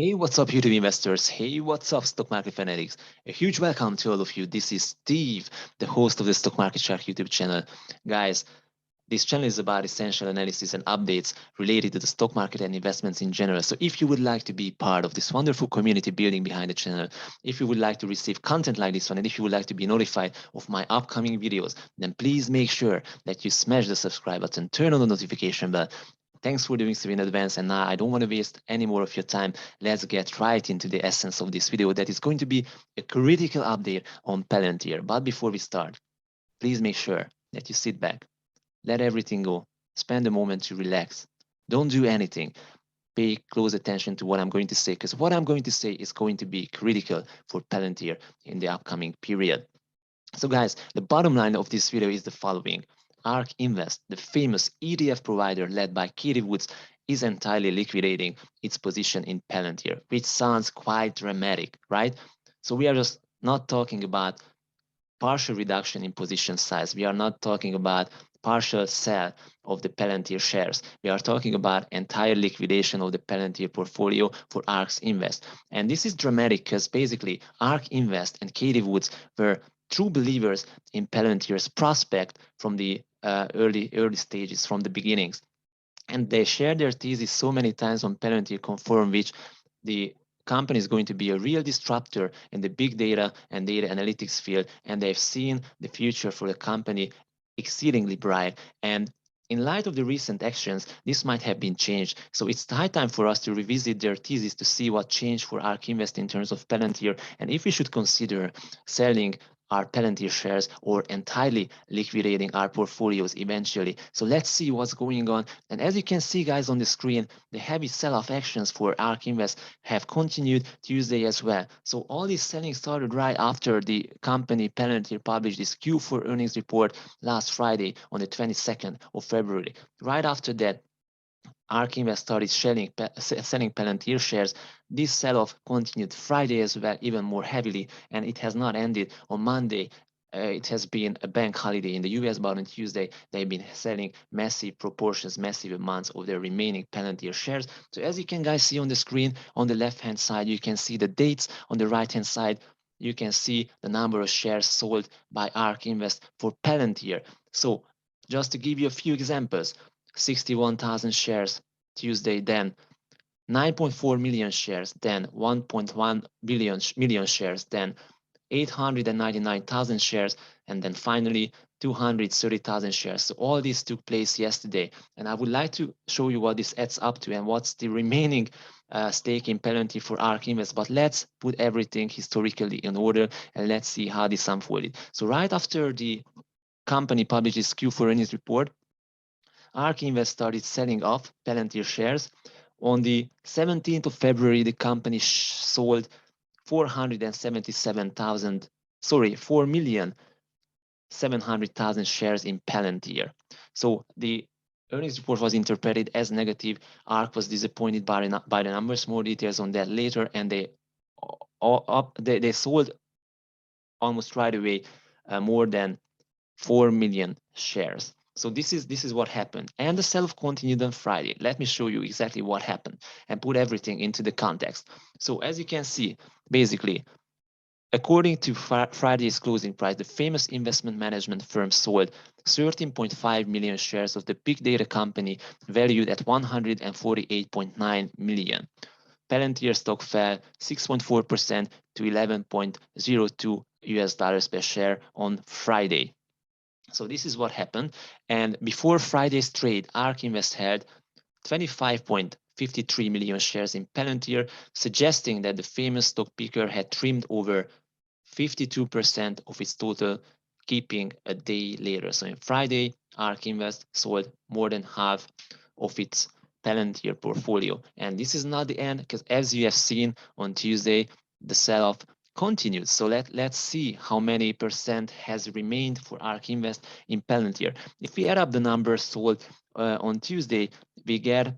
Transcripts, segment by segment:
Hey, what's up, YouTube investors? Hey, what's up, stock market fanatics? A huge welcome to all of you. This is Steve, the host of the Stock Market Shark YouTube channel. Guys, this channel is about essential analysis and updates related to the stock market and investments in general. So if you would like to be part of this wonderful community building behind the channel, if you would like to receive content like this one, and if you would like to be notified of my upcoming videos, then please make sure that you smash the subscribe button, turn on the notification bell. Thanks for doing so in advance, and now I don't want to waste any more of your time. Let's get right into the essence of this video that is going to be a critical update on Palantir. But before we start, please make sure that you sit back, let everything go, spend a moment to relax. Don't do anything. Pay close attention to what I'm going to say, because what I'm going to say is going to be critical for Palantir in the upcoming period. So guys, the bottom line of this video is the following. ARK Invest, the famous ETF provider led by Katie Woods, is entirely liquidating its position in Palantir, which sounds quite dramatic, right? So we are just not talking about partial reduction in position size. We are not talking about partial sell of the Palantir shares. We are talking about entire liquidation of the Palantir portfolio for ARK Invest. And this is dramatic because basically ARK Invest and Katie Woods were true believers in Palantir's prospect from the early stages, from the beginnings. And they shared their thesis so many times on Palantir Confirm, which the company is going to be a real disruptor in the big data and data analytics field. And they've seen the future for the company exceedingly bright. And in light of the recent actions, this might have been changed. So it's high time for us to revisit their thesis to see what changed for ARK Invest in terms of Palantir, and if we should consider selling our Palantir shares or entirely liquidating our portfolios eventually. So let's see what's going on. And as you can see, guys, on the screen, the heavy sell-off actions for ARK Invest have continued Tuesday as well. So all this selling started right after the company Palantir published this Q4 earnings report last Friday on the 22nd of February. Right after that, ARK Invest started selling Palantir shares. This sell-off continued Friday as well, even more heavily, and it has not ended on Monday. It has been a bank holiday in the US, but on Tuesday, they've been selling massive proportions, massive amounts of their remaining Palantir shares. So as you can guys see on the screen, on the left-hand side, you can see the dates. On the right-hand side, you can see the number of shares sold by ARK Invest for Palantir. So just to give you a few examples, 61,000 shares Tuesday, then 9.4 million shares, then 1.1 million shares, then 899,000 shares, and then finally 230,000 shares. So all this took place yesterday, and I would like to show you what this adds up to and what's the remaining stake in Palantir for ARK Invest. But let's put everything historically in order and let's see how this unfolded. So right after the company publishes Q4 earnings report, ARK Invest started selling off Palantir shares. On the 17th of February, the company sold 4,700,000 shares in Palantir. So the earnings report was interpreted as negative. ARK was disappointed by the numbers. More details on that later, and they sold almost right away more than 4 million shares. So this is what happened, and the sell-off continued on Friday. Let me show you exactly what happened and put everything into the context. So as you can see, basically, according to Friday's closing price, the famous investment management firm sold 13.5 million shares of the big data company valued at 148.9 million. Palantir stock fell 6.4% to $11.02 per share on Friday. So this is what happened. And before Friday's trade, ARK Invest held 25.53 million shares in Palantir, suggesting that the famous stock picker had trimmed over 52% of its total, keeping a day later. So on Friday, ARK Invest sold more than half of its Palantir portfolio. And this is not the end, because as you have seen on Tuesday, the sell-off continued. So let's see how many percent has remained for ARK Invest in Palantir. If we add up the numbers sold on Tuesday, we get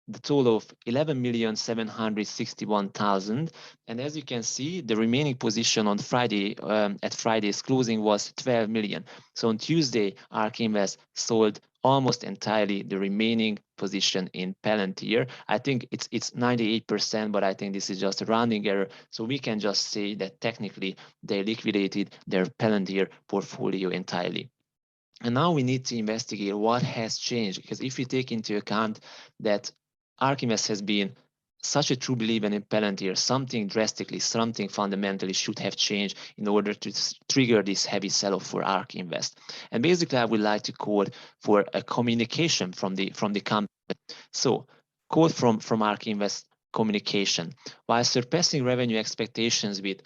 the total of 11,761,000. And as you can see, the remaining position on Friday, at Friday's closing, was 12 million. So on Tuesday, ARK Invest sold almost entirely the remaining position in Palantir. I think it's 98%, but I think this is just a rounding error. So we can just say that technically they liquidated their Palantir portfolio entirely. And now we need to investigate what has changed, because if we take into account that ARK Invest has been such a true believer in Palantir, something drastically, something fundamentally should have changed in order to trigger this heavy sell-off for ARK Invest. And basically, I would like to call for a communication from the company. So, quote from ARK Invest communication: while surpassing revenue expectations with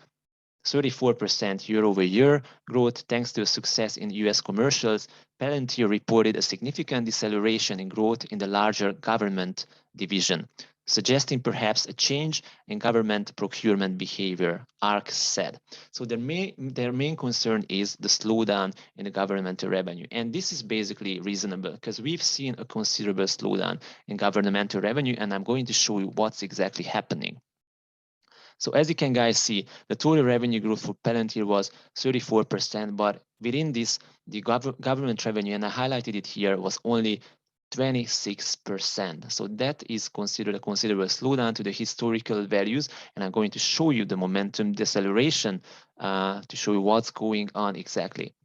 34% year-over-year growth thanks to a success in US commercials, Palantir reported a significant deceleration in growth in the larger government division, suggesting perhaps a change in government procurement behavior, ARK said. So their main concern is the slowdown in the governmental revenue. And this is basically reasonable because we've seen a considerable slowdown in governmental revenue, and I'm going to show you what's exactly happening. So as you can guys see, the total revenue growth for Palantir was 34%, but within this, the government revenue, and I highlighted it here, was only 26%. So that is considered a considerable slowdown to the historical values. And I'm going to show you the momentum deceleration to show you what's going on exactly.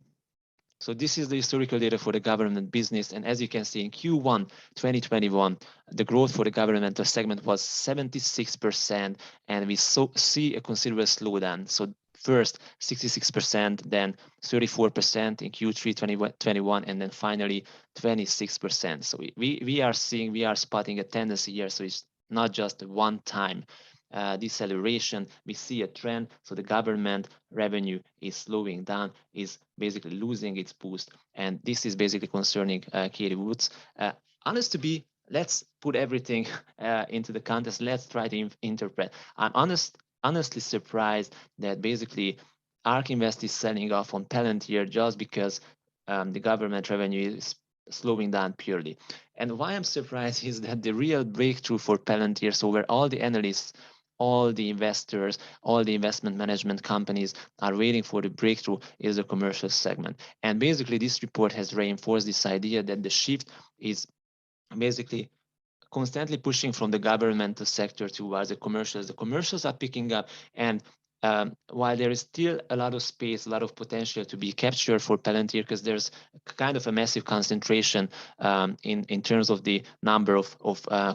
So this is the historical data for the government business. And as you can see in Q1 2021, the growth for the governmental segment was 76%. And we see a considerable slowdown. So first 66%, then 34% in Q3 2021, and then finally 26%. So we are spotting a tendency here. So it's not just a one-time deceleration. We see a trend. So the government revenue is slowing down, is basically losing its boost. And this is basically concerning Katie Woods. Honest to be, let's put everything into the context. Let's try to interpret. I'm honestly surprised that basically ARK Invest is selling off on Palantir just because the government revenue is slowing down purely. And why I'm surprised is that the real breakthrough for Palantir, so where all the analysts, all the investors, all the investment management companies are waiting for the breakthrough, is the commercial segment. And basically this report has reinforced this idea that the shift is basically constantly pushing from the governmental sector towards the commercials. The commercials are picking up, and while there is still a lot of space, a lot of potential to be captured for Palantir, because there's kind of a massive concentration in terms of the number of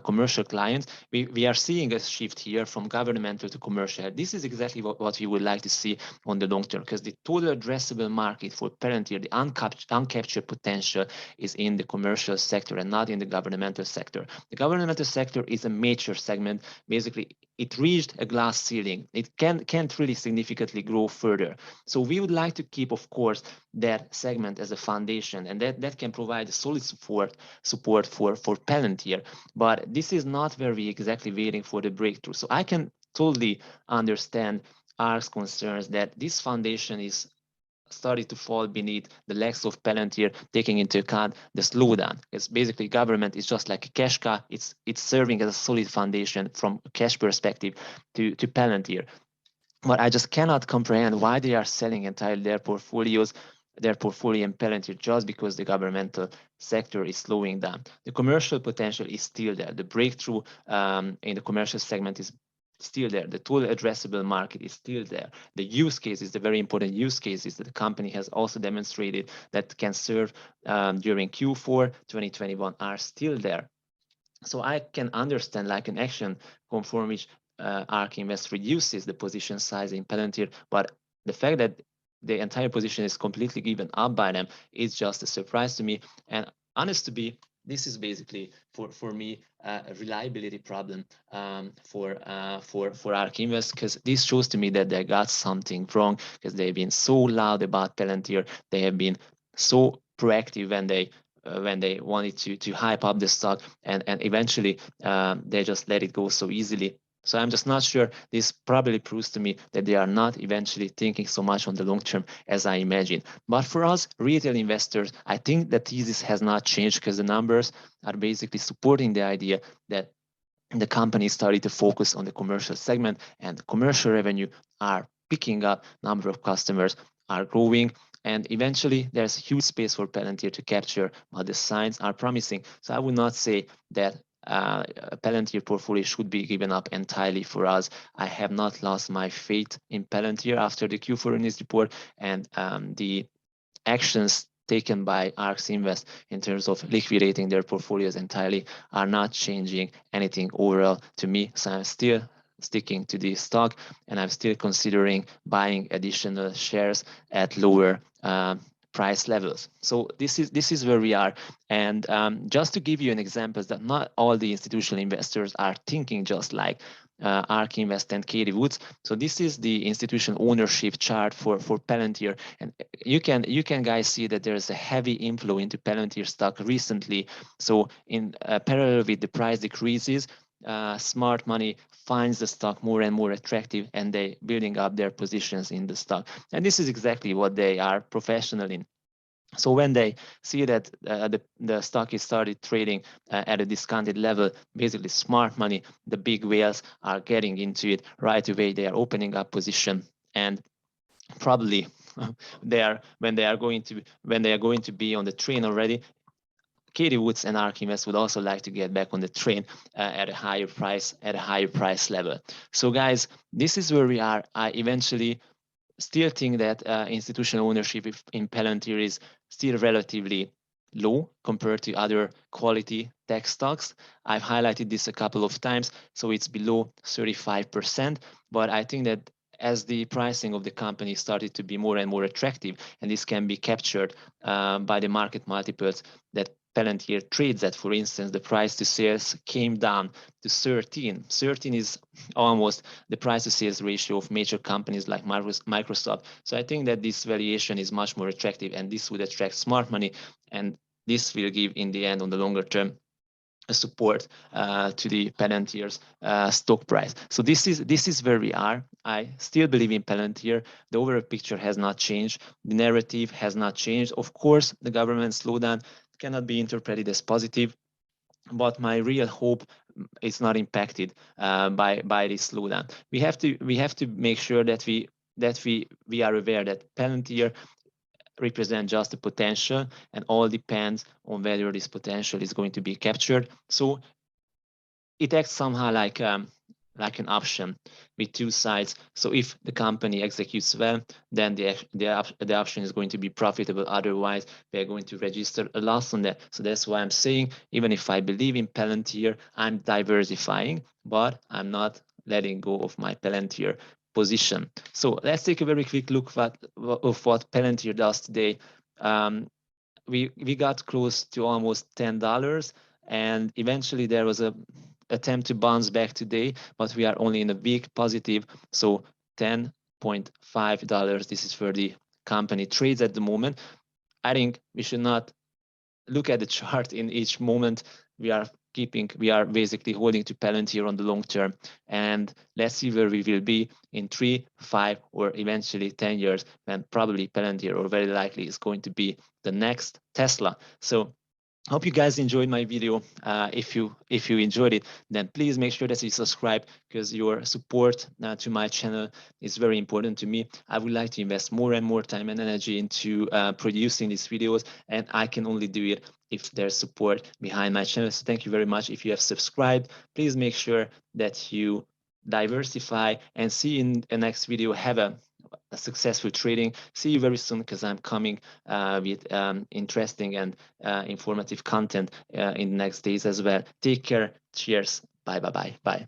commercial clients, we are seeing a shift here from governmental to commercial. This is exactly what we would like to see on the long term, because the total addressable market for Palantir, the uncaptured potential, is in the commercial sector and not in the governmental sector. The governmental sector is a mature segment. Basically, it reached a glass ceiling. It can't really significantly grow further. So we would like to keep, of course, that segment as a foundation, and that can provide a solid support for Palantir. But this is not where we exactly waiting for the breakthrough. So I can totally understand ARK's concerns that this foundation is started to fall beneath the legs of Palantir, taking into account the slowdown. It's basically government is just like a cash cow. It's serving as a solid foundation from a cash perspective to Palantir. But I just cannot comprehend why they are selling entirely their portfolio in Palantir just because the governmental sector is slowing down. The commercial potential is still there. The breakthrough in the commercial segment is still there. The total addressable market is still there. The use cases, the very important use cases that the company has also demonstrated that can serve during Q4 2021 are still there. So I can understand like an action conform which ARK Invest reduces the position size in Palantir, but the fact that the entire position is completely given up by them is just a surprise to me. And honest to be, this is basically for me a reliability problem for ARK Invest, because this shows to me that they got something wrong, because they've been so loud about Palantir. They have been so proactive when they wanted to hype up the stock, and eventually they just let it go so easily. So I'm just not sure. This probably proves to me that they are not eventually thinking so much on the long term as I imagine. But for us retail investors, I think the thesis has not changed, because the numbers are basically supporting the idea that the company started to focus on the commercial segment, and commercial revenue are picking up, number of customers are growing, and eventually there's huge space for Palantir to capture what the signs are promising. So I would not say that Palantir portfolio should be given up entirely for us. I have not lost my faith in Palantir after the Q4 earnings report, and the actions taken by ARK Invest in terms of liquidating their portfolios entirely are not changing anything overall to me. So I'm still sticking to the stock, and I'm still considering buying additional shares at lower price levels. So this is where we are. And just to give you an example, that not all the institutional investors are thinking just like ARK Invest and Katie Woods. So this is the institutional ownership chart for Palantir, and you can guys see that there is a heavy inflow into Palantir stock recently. So in parallel with the price decreases, smart money finds the stock more and more attractive, and they building up their positions in the stock. And this is exactly what they are professional in. So when they see that the stock is started trading at a discounted level, basically smart money, the big whales are getting into it right away. They are opening up position, and probably when they are going to be on the train already. Katie Woods and ARK Invest would also like to get back on the train at a higher price level. So guys, this is where we are. I eventually still think that institutional ownership in Palantir is still relatively low compared to other quality tech stocks. I've highlighted this a couple of times, so it's below 35%, but I think that as the pricing of the company started to be more and more attractive, and this can be captured by the market multiples that Palantir trades at, for instance, the price to sales came down to 13. 13 is almost the price to sales ratio of major companies like Microsoft. So I think that this valuation is much more attractive, and this would attract smart money, and this will give in the end on the longer term a support to the Palantir's stock price. So this is where we are. I still believe in Palantir. The overall picture has not changed. The narrative has not changed. Of course, the government slowdown cannot be interpreted as positive, but my real hope is not impacted by this slowdown. We have to make sure that we are aware that Palantir represent just the potential, and all depends on whether this potential is going to be captured. So it acts somehow like an option with two sides. So if the company executes well, then the option is going to be profitable. Otherwise, they're going to register a loss on that. So that's why I'm saying, even if I believe in Palantir, I'm diversifying, but I'm not letting go of my Palantir position. So let's take a very quick look of what Palantir does today. We got close to almost $10, and eventually there was a attempt to bounce back today, but we are only in a week positive. So $10.5. This is where the company trades at the moment. I think we should not look at the chart in each moment. We are basically holding to Palantir on the long term, and let's see where we will be in 3, 5, or eventually 10 years, when probably Palantir, or very likely, is going to be the next Tesla. So hope you guys enjoyed my video. If you enjoyed it, then please make sure that you subscribe, because your support to my channel is very important to me. I would like to invest more and more time and energy into producing these videos, and I can only do it if there's support behind my channel. So thank you very much. If you have subscribed, please make sure that you diversify, and see you in the next video. Have a successful trading. See you very soon, because I'm coming with interesting and informative content in the next days as well. Take care. Cheers. Bye.